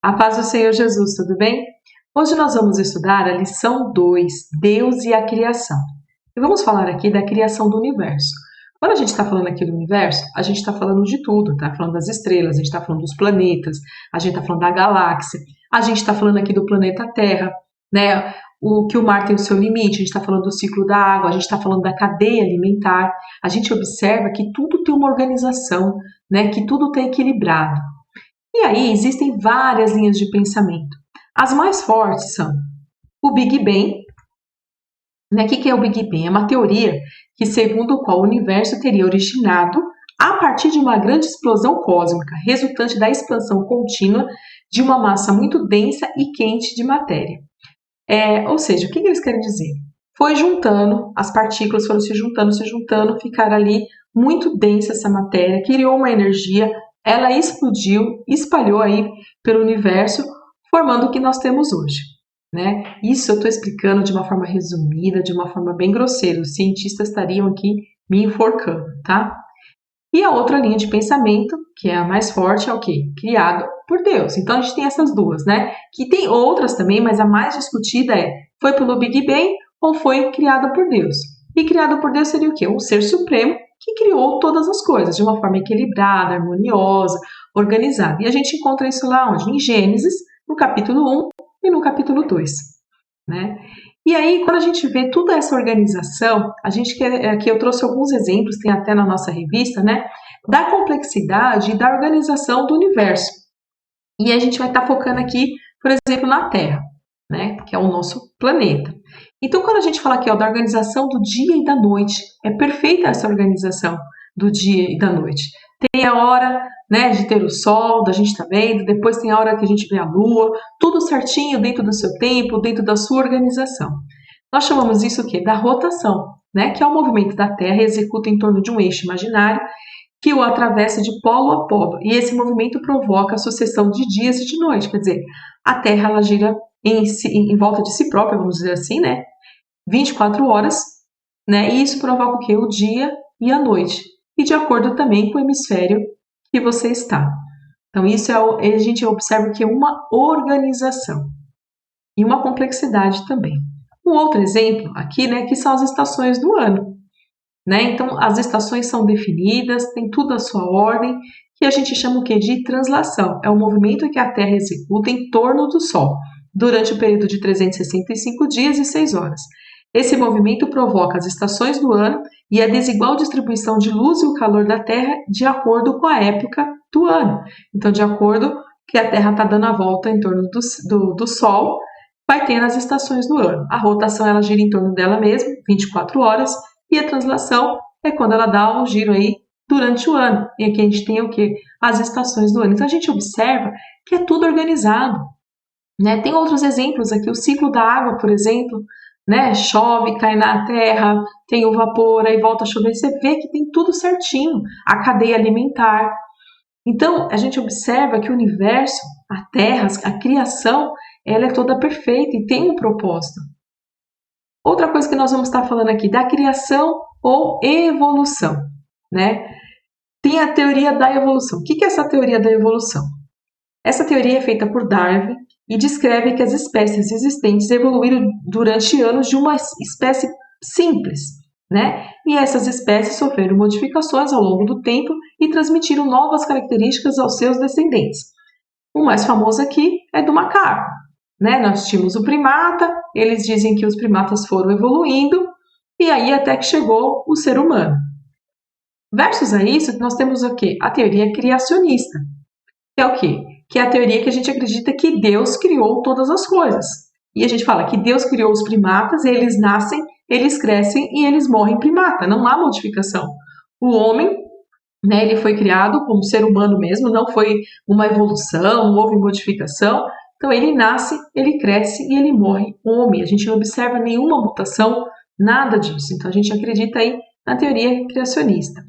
A paz do Senhor Jesus, tudo bem? Hoje nós vamos estudar a lição 2, Deus e a criação. E vamos falar aqui da criação do universo. Quando a gente está falando aqui do universo, a gente está falando de tudo, tá? Falando das estrelas, a gente está falando dos planetas, a gente está falando da galáxia, a gente está falando aqui do planeta Terra, né? Que o mar tem o seu limite, a gente está falando do ciclo da água, a gente está falando da cadeia alimentar, a gente observa que tudo tem uma organização, né? Que tudo está equilibrado. E aí existem várias linhas de pensamento. As mais fortes são o Big Bang. O que é o Big Bang? É uma teoria que, segundo a qual o universo teria originado a partir de uma grande explosão cósmica, resultante da expansão contínua de uma massa muito densa e quente de matéria. Ou seja, o que eles querem dizer? Foi juntando, as partículas foram se juntando, ficaram ali muito densa essa matéria, criou uma energia, ela explodiu, espalhou aí pelo universo, formando o que nós temos hoje, né? Isso eu estou explicando de uma forma resumida, de uma forma bem grosseira. Os cientistas estariam aqui me enforcando, tá? E a outra linha de pensamento, que é a mais forte, é o quê? Criado por Deus. Então a gente tem essas duas, né? Que tem outras também, mas a mais discutida foi pelo Big Bang ou foi criado por Deus? E criado por Deus seria o quê? Um ser supremo que criou todas as coisas de uma forma equilibrada, harmoniosa, organizada. E a gente encontra isso lá onde? Em Gênesis, no capítulo 1 e no capítulo 2, né? E aí, quando a gente vê toda essa organização, aqui eu trouxe alguns exemplos, tem até na nossa revista, né? Da complexidade e da organização do universo. E a gente vai estar focando aqui, por exemplo, na Terra, né? Que é o nosso planeta. Então, quando a gente fala aqui da organização do dia e da noite, é perfeita essa organização do dia e da noite. Tem a hora, né, de ter o sol, da gente estar vendo, depois tem a hora que a gente vê a lua, tudo certinho dentro do seu tempo, dentro da sua organização. Nós chamamos isso o quê? Da rotação, né? Que é o movimento da Terra executa em torno de um eixo imaginário que o atravessa de polo a polo. E esse movimento provoca a sucessão de dias e de noite. Quer dizer, a Terra ela gira em volta de si própria, vamos dizer assim, né? 24 horas, né? E isso provoca o quê? O dia e a noite. E de acordo também com o hemisfério que você está. Então, isso a gente observa que é uma organização e uma complexidade também. Um outro exemplo aqui, né, que são as estações do ano, né? Então, as estações são definidas, tem tudo a sua ordem, que a gente chama o quê? De translação. É o movimento que a Terra executa em torno do Sol, durante o período de 365 dias e 6 horas. Esse movimento provoca as estações do ano e a desigual distribuição de luz e o calor da Terra de acordo com a época do ano. Então, de acordo que a Terra está dando a volta em torno do Sol, vai ter as estações do ano. A rotação ela gira em torno dela mesma, 24 horas, e a translação é quando ela dá um giro aí durante o ano. E aqui a gente tem o quê? As estações do ano. Então, a gente observa que é tudo organizado, né? Tem outros exemplos aqui, o ciclo da água, por exemplo, né? Chove, cai na terra, tem o vapor, aí volta a chover, você vê que tem tudo certinho, a cadeia alimentar. Então, a gente observa que o universo, a Terra, a criação, ela é toda perfeita e tem um propósito. Outra coisa que nós vamos estar falando aqui, da criação ou evolução, né? Tem a teoria da evolução. O que é essa teoria da evolução? Essa teoria é feita por Darwin e descreve que as espécies existentes evoluíram durante anos de uma espécie simples, né? E essas espécies sofreram modificações ao longo do tempo e transmitiram novas características aos seus descendentes. O mais famoso aqui é do macaco, né? Nós tínhamos o primata, eles dizem que os primatas foram evoluindo e aí até que chegou o ser humano. Versus a isso, nós temos o quê? A teoria criacionista, que é o quê? Que é a teoria que a gente acredita que Deus criou todas as coisas. E a gente fala que Deus criou os primatas, eles nascem, eles crescem e eles morrem primata, não há modificação. O homem, né, ele foi criado como ser humano mesmo, não foi uma evolução, não houve modificação. Então ele nasce, ele cresce e ele morre homem. A gente não observa nenhuma mutação, nada disso. Então a gente acredita aí na teoria criacionista.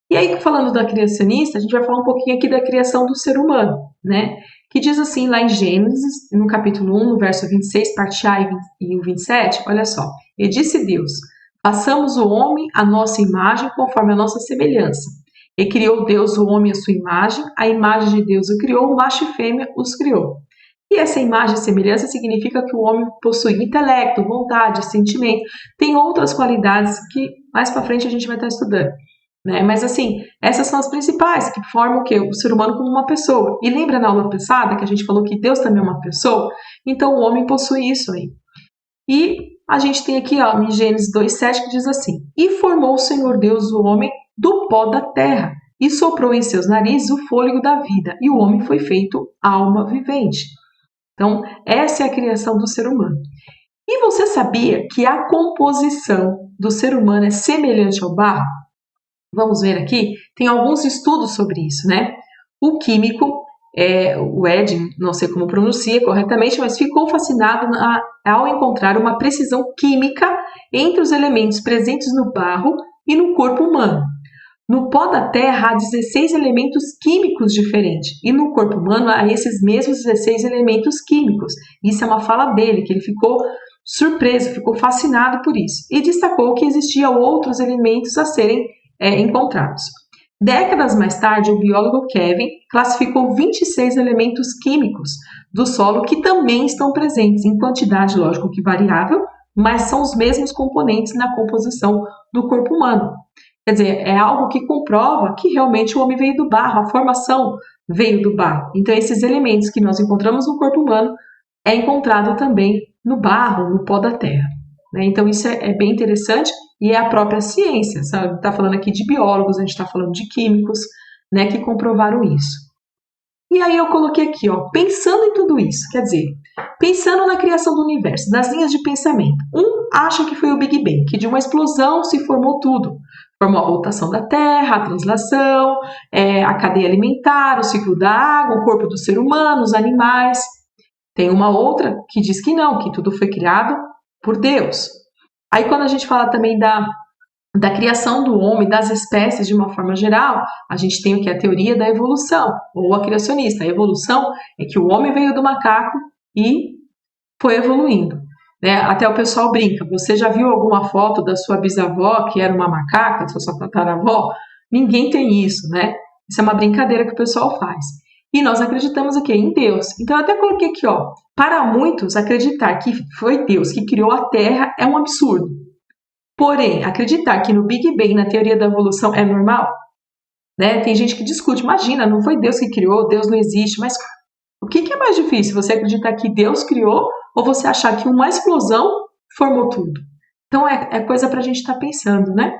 E aí, falando da criacionista, a gente vai falar um pouquinho aqui da criação do ser humano, né? Que diz assim lá em Gênesis, no capítulo 1, no verso 26, parte A e o 27, olha só. E disse Deus, façamos o homem à nossa imagem conforme a nossa semelhança. E criou Deus o homem à sua imagem, a imagem de Deus o criou, macho e fêmea os criou. E essa imagem e semelhança significa que o homem possui intelecto, vontade, sentimento, tem outras qualidades que mais para frente a gente vai estar estudando. Né? Mas assim, essas são as principais, que formam o quê? O ser humano como uma pessoa. E lembra na aula passada que a gente falou que Deus também é uma pessoa? Então o homem possui isso aí. E a gente tem aqui ó, em Gênesis 2,7 que diz assim: E formou o Senhor Deus o homem do pó da terra, e soprou em seus narizes o fôlego da vida, e o homem foi feito alma vivente. Então, essa é a criação do ser humano. E você sabia que a composição do ser humano é semelhante ao barro? Vamos ver aqui, tem alguns estudos sobre isso, né? O químico, o Ed, não sei como pronuncia corretamente, mas ficou fascinado ao encontrar uma precisão química entre os elementos presentes no barro e no corpo humano. No pó da terra há 16 elementos químicos diferentes e no corpo humano há esses mesmos 16 elementos químicos. Isso é uma fala dele, que ele ficou surpreso, ficou fascinado por isso e destacou que existiam outros elementos a serem encontrados. Décadas mais tarde, o biólogo Kevin classificou 26 elementos químicos do solo que também estão presentes em quantidade, lógico que variável, mas são os mesmos componentes na composição do corpo humano. Quer dizer, é algo que comprova que realmente o homem veio do barro, a formação veio do barro. Então, esses elementos que nós encontramos no corpo humano é encontrado também no barro, no pó da terra. Então, isso é bem interessante e é a própria ciência. Sabe? Está falando aqui de biólogos, a gente está falando de químicos, né, que comprovaram isso. E aí eu coloquei aqui, ó, pensando em tudo isso, quer dizer, pensando na criação do universo, nas linhas de pensamento. Um acha que foi o Big Bang, que de uma explosão se formou tudo. Formou a rotação da Terra, a translação, a cadeia alimentar, o ciclo da água, o corpo do ser humano, os animais. Tem uma outra que diz que não, que tudo foi criado por Deus. Aí quando a gente fala também da criação do homem, das espécies de uma forma geral, a gente tem o que é a teoria da evolução, ou a criacionista. A evolução é que o homem veio do macaco e foi evoluindo. Né? Até o pessoal brinca, você já viu alguma foto da sua bisavó que era uma macaca, da sua tataravó? Ninguém tem isso, né? Isso é uma brincadeira que o pessoal faz. E nós acreditamos aqui em Deus. Então eu até coloquei aqui, ó, para muitos acreditar que foi Deus que criou a Terra é um absurdo. Porém, acreditar que no Big Bang, na teoria da evolução, é normal, né? Tem gente que discute, imagina, não foi Deus que criou, Deus não existe, mas o que é mais difícil? Você acreditar que Deus criou ou você achar que uma explosão formou tudo? Então é coisa para a gente estar pensando, né?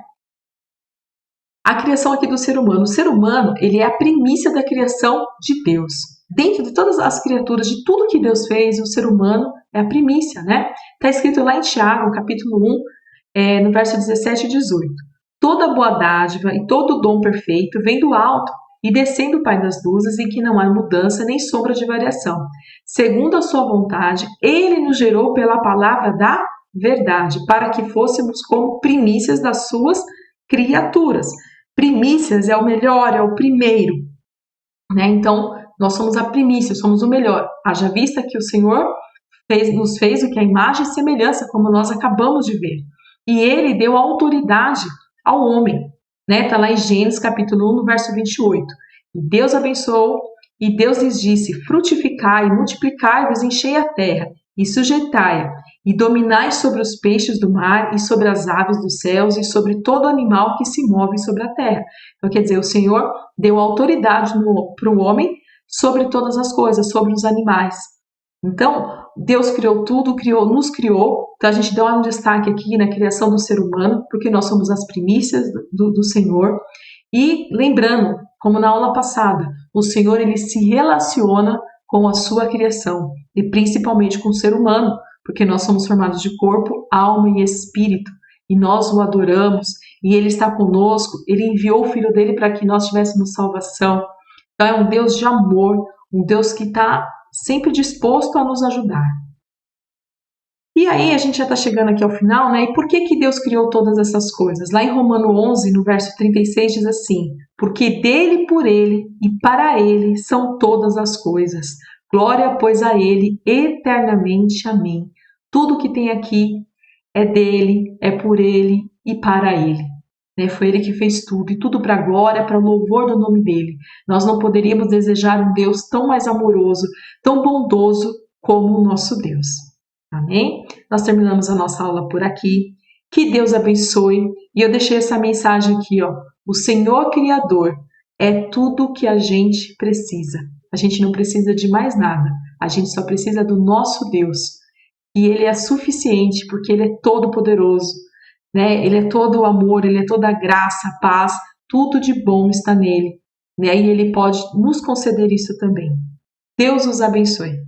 A criação aqui do ser humano. O ser humano, ele é a primícia da criação de Deus. Dentro de todas as criaturas, de tudo que Deus fez, o ser humano é a primícia, né? Está escrito lá em Tiago, capítulo 1, no verso 17 e 18. Toda boa dádiva e todo dom perfeito vem do alto e descendo o Pai das luzes, em que não há mudança nem sombra de variação. Segundo a sua vontade, Ele nos gerou pela palavra da verdade, para que fôssemos como primícias das suas criaturas. Primícias é o melhor, é o primeiro. Né? Então, nós somos a primícia, somos o melhor. Haja vista que o Senhor nos fez o que é imagem e semelhança, como nós acabamos de ver. E Ele deu autoridade ao homem. Está lá em Gênesis capítulo 1, no verso 28. E Deus abençoou, e Deus lhes disse: frutificai, multiplicai-vos, enchei a terra, e sujeitai-a, e dominai sobre os peixes do mar, e sobre as aves dos céus, e sobre todo animal que se move sobre a terra. Então, quer dizer, o Senhor deu autoridade para o homem sobre todas as coisas, sobre os animais. Então, Deus criou tudo, nos criou. Então, a gente dá um destaque aqui na criação do ser humano, porque nós somos as primícias do Senhor. E lembrando, como na aula passada, o Senhor ele se relaciona com a sua criação, e principalmente com o ser humano, porque nós somos formados de corpo, alma e espírito, e nós o adoramos, e ele está conosco, ele enviou o Filho dele para que nós tivéssemos salvação. Então, é um Deus de amor, um Deus que está sempre disposto a nos ajudar. E aí a gente já está chegando aqui ao final, né? E por que Deus criou todas essas coisas? Lá em Romano 11, no verso 36, diz assim: porque dele, por ele e para ele são todas as coisas. Glória, pois, a ele eternamente. Amém. Tudo que tem aqui é dele, é por ele e para ele. né? Foi Ele que fez tudo, e tudo para a glória, para o louvor do nome dEle. Nós não poderíamos desejar um Deus tão mais amoroso, tão bondoso como o nosso Deus. Amém? Nós terminamos a nossa aula por aqui. Que Deus abençoe. E eu deixei essa mensagem aqui, ó. O Senhor Criador é tudo o que a gente precisa. A gente não precisa de mais nada. A gente só precisa do nosso Deus. E Ele é suficiente porque Ele é todo poderoso, né? Ele é todo o amor, Ele é toda a graça, paz, tudo de bom está nele, né? E Ele pode nos conceder isso também. Deus os abençoe.